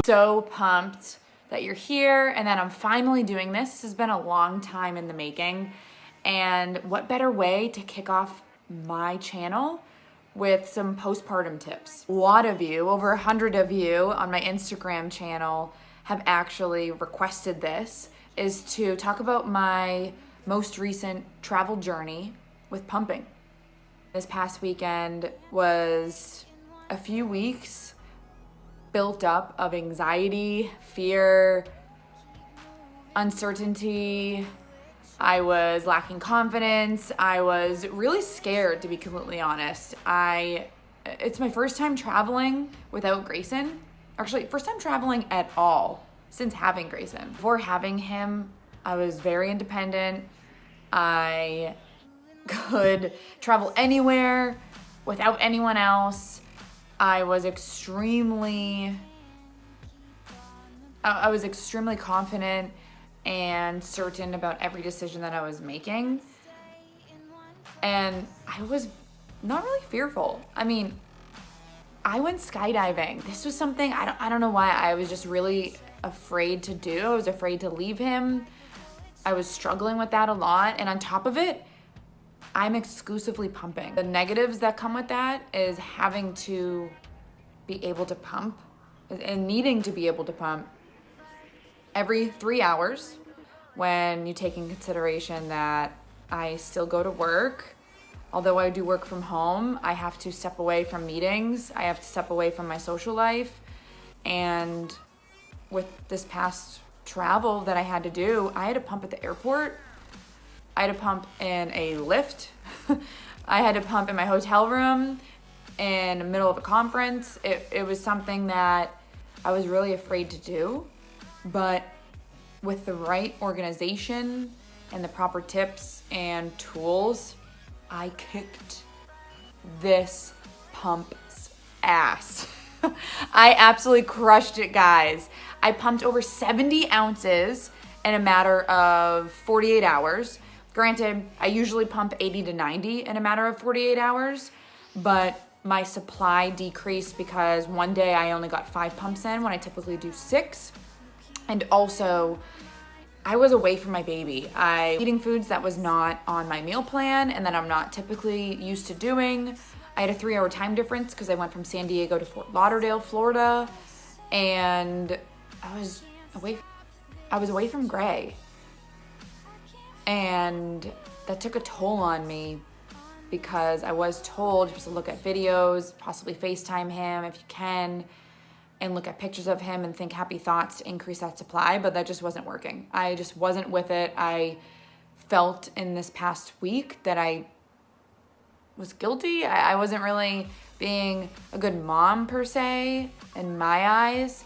so pumped that you're here and that I'm finally doing this. This has been a long time in the making. And what better way to kick off my channel with some postpartum tips. A lot of you, over 100 of you on my Instagram channel have actually requested this, is to talk about my most recent travel journey with pumping. This past weekend was a few weeks built up of anxiety, fear, uncertainty. I was lacking confidence. I was really scared, to be completely honest. It's my first time traveling without Grayson. Actually, first time traveling at all since having Grayson. Before having him, I was very independent. I could travel anywhere without anyone else. I was extremely confident and certain about every decision that I was making. And I was not really fearful. I mean, I went skydiving. This was something, I don't know why, I was just really afraid to do. I was afraid to leave him. I was struggling with that a lot. And on top of it, I'm exclusively pumping. The negatives that come with that is having to be able to pump and needing to be able to pump every 3 hours, when you take in consideration that I still go to work. Although I do work from home, I have to step away from meetings. I have to step away from my social life. And with this past travel that I had to do, I had to pump at the airport. I had to pump in a lift. I had to pump in my hotel room in the middle of a conference. It was something that I was really afraid to do. But with the right organization and the proper tips and tools, I kicked this pump's ass. I absolutely crushed it, guys. I pumped over 70 ounces in a matter of 48 hours. Granted, I usually pump 80 to 90 in a matter of 48 hours, but my supply decreased because one day I only got 5 pumps in when I typically do 6. And also, I was away from my baby. Eating foods that was not on my meal plan and that I'm not typically used to doing. I had a 3-hour time difference because I went from San Diego to Fort Lauderdale, Florida, and I was away from Gray. And that took a toll on me because I was told you're supposed to look at videos, possibly FaceTime him if you can, and look at pictures of him and think happy thoughts to increase that supply, but that just wasn't working. I just wasn't with it. I felt in this past week that I was guilty. I wasn't really being a good mom per se in my eyes,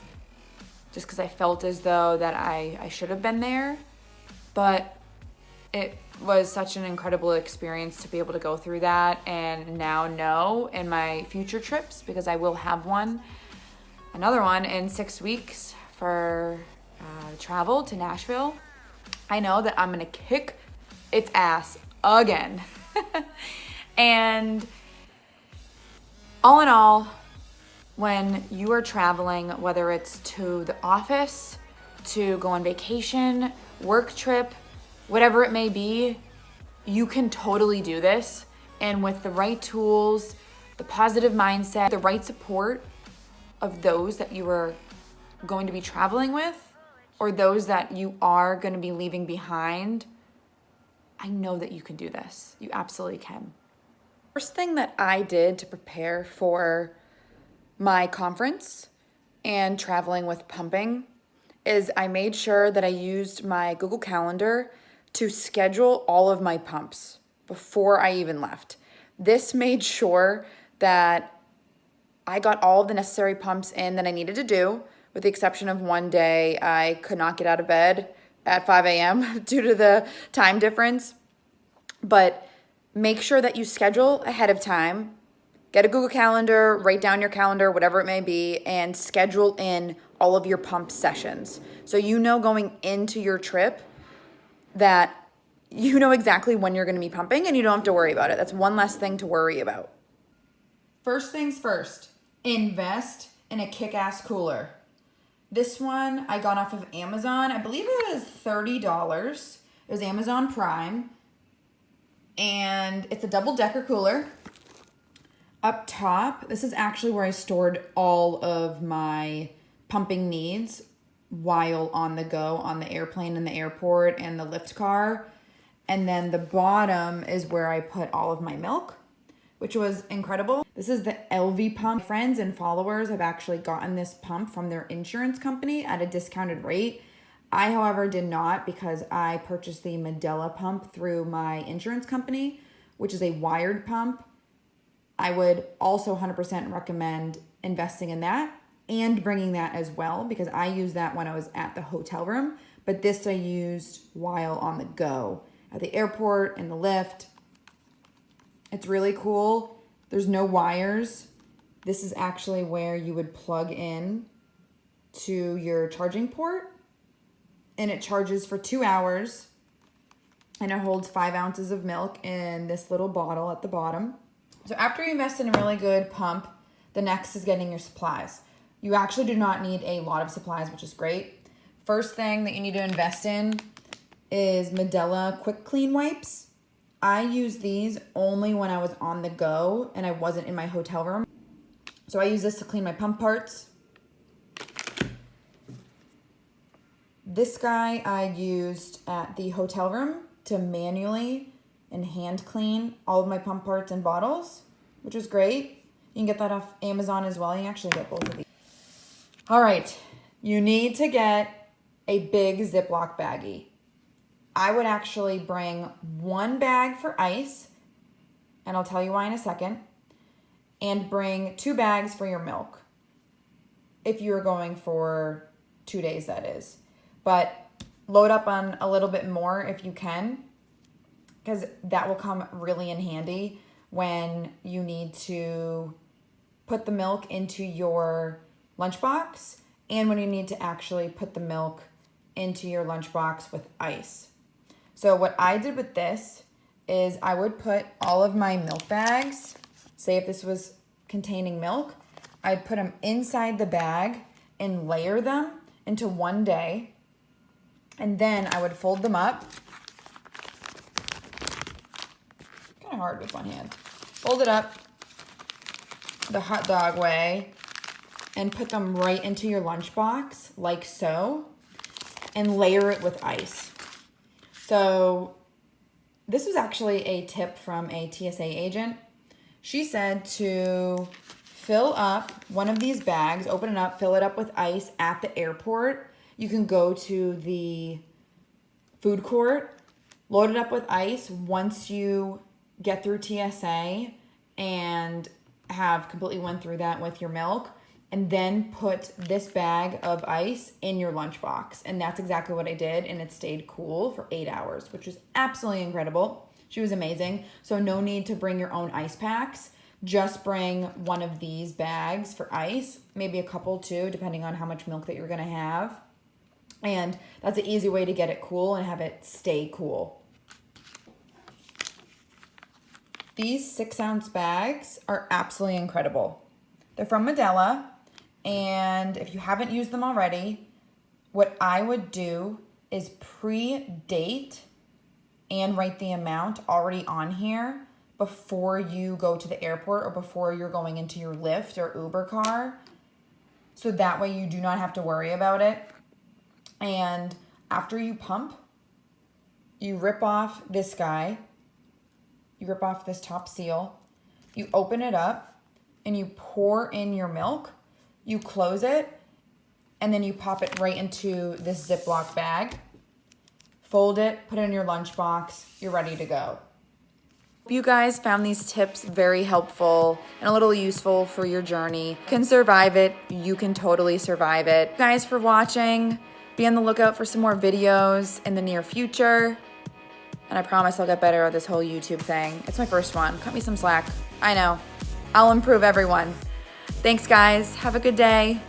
just because I felt as though that I should have been there. But it was such an incredible experience to be able to go through that, and now know in my future trips, because I will have another one in 6 weeks for travel to Nashville. I know that I'm gonna kick its ass again. And all in all, when you are traveling, whether it's to the office, to go on vacation, work trip, whatever it may be, you can totally do this. And with the right tools, the positive mindset, the right support of those that you are going to be traveling with, or those that you are going to be leaving behind, I know that you can do this. You absolutely can. First thing that I did to prepare for my conference and traveling with pumping is I made sure that I used my Google Calendar to schedule all of my pumps before I even left. This made sure that I got all of the necessary pumps in that I needed to do, with the exception of one day I could not get out of bed at 5 a.m. due to the time difference. But make sure that you schedule ahead of time. Get a Google Calendar, write down your calendar, whatever it may be, and schedule in all of your pump sessions. So you know going into your trip that you know exactly when you're going to be pumping and you don't have to worry about it. That's one less thing to worry about. First things first, invest in a kick-ass cooler. This one I got off of Amazon. I believe it was $30. It was Amazon Prime. And it's a double-decker cooler. Up top, this is actually where I stored all of my pumping needs while on the go, on the airplane and the airport and the lift car. And then the bottom is where I put all of my milk, which was incredible. This is the LV pump. Friends and followers have actually gotten this pump from their insurance company at a discounted rate. I, however, did not, because I purchased the Medela pump through my insurance company, which is a wired pump. I would also 100% recommend investing in that and bringing that as well, because I used that when I was at the hotel room, but this I used while on the go at the airport, in the lift. It's really cool. There's no wires. This is actually where you would plug in to your charging port, and it charges for 2 hours, and it holds 5 ounces of milk in this little bottle at the bottom. So after you invest in a really good pump, the next is getting your supplies. You actually do not need a lot of supplies, which is great. First thing that you need to invest in is Medela Quick Clean Wipes. I use these only when I was on the go and I wasn't in my hotel room. So I use this to clean my pump parts. This guy I used at the hotel room to manually and hand clean all of my pump parts and bottles, which is great. You can get that off Amazon as well. You can actually get both of these. All right, you need to get a big Ziploc baggie. I would actually bring 1 bag for ice, and I'll tell you why in a second, and bring 2 bags for your milk. If you are going for 2 days, that is. But load up on a little bit more if you can, because that will come really in handy when you need to put the milk into your lunchbox and when you need to actually put the milk into your lunchbox with ice. So what I did with this is I would put all of my milk bags, say if this was containing milk, I'd put them inside the bag and layer them into 1 day. And then I would fold them up. Kind of hard with one hand. Fold it up the hot dog way and put them right into your lunchbox like so and layer it with ice. So this was actually a tip from a TSA agent. She said to fill up one of these bags, open it up, fill it up with ice at the airport. You can go to the food court, load it up with ice once you get through TSA and have completely went through that with your milk, and then put this bag of ice in your lunchbox. And that's exactly what I did, and it stayed cool for 8 hours, which was absolutely incredible. She was amazing. So no need to bring your own ice packs. Just bring one of these bags for ice, maybe a couple too, depending on how much milk that you're gonna have. And that's an easy way to get it cool and have it stay cool. These 6-ounce bags are absolutely incredible. They're from Medela, and if you haven't used them already, what I would do is pre-date and write the amount already on here before you go to the airport or before you're going into your Lyft or Uber car. So that way you do not have to worry about it. And after you pump, you rip off this guy. You rip off this top seal. You open it up and you pour in your milk. You close it and then you pop it right into this Ziploc bag. Fold it, put it in your lunchbox. You're ready to go. Hope you guys found these tips very helpful and a little useful for your journey. You can survive it. You can totally survive it. Thank you guys for watching. Be on the lookout for some more videos in the near future. And I promise I'll get better at this whole YouTube thing. It's my first one. Cut me some slack. I know. I'll improve, everyone. Thanks, guys. Have a good day.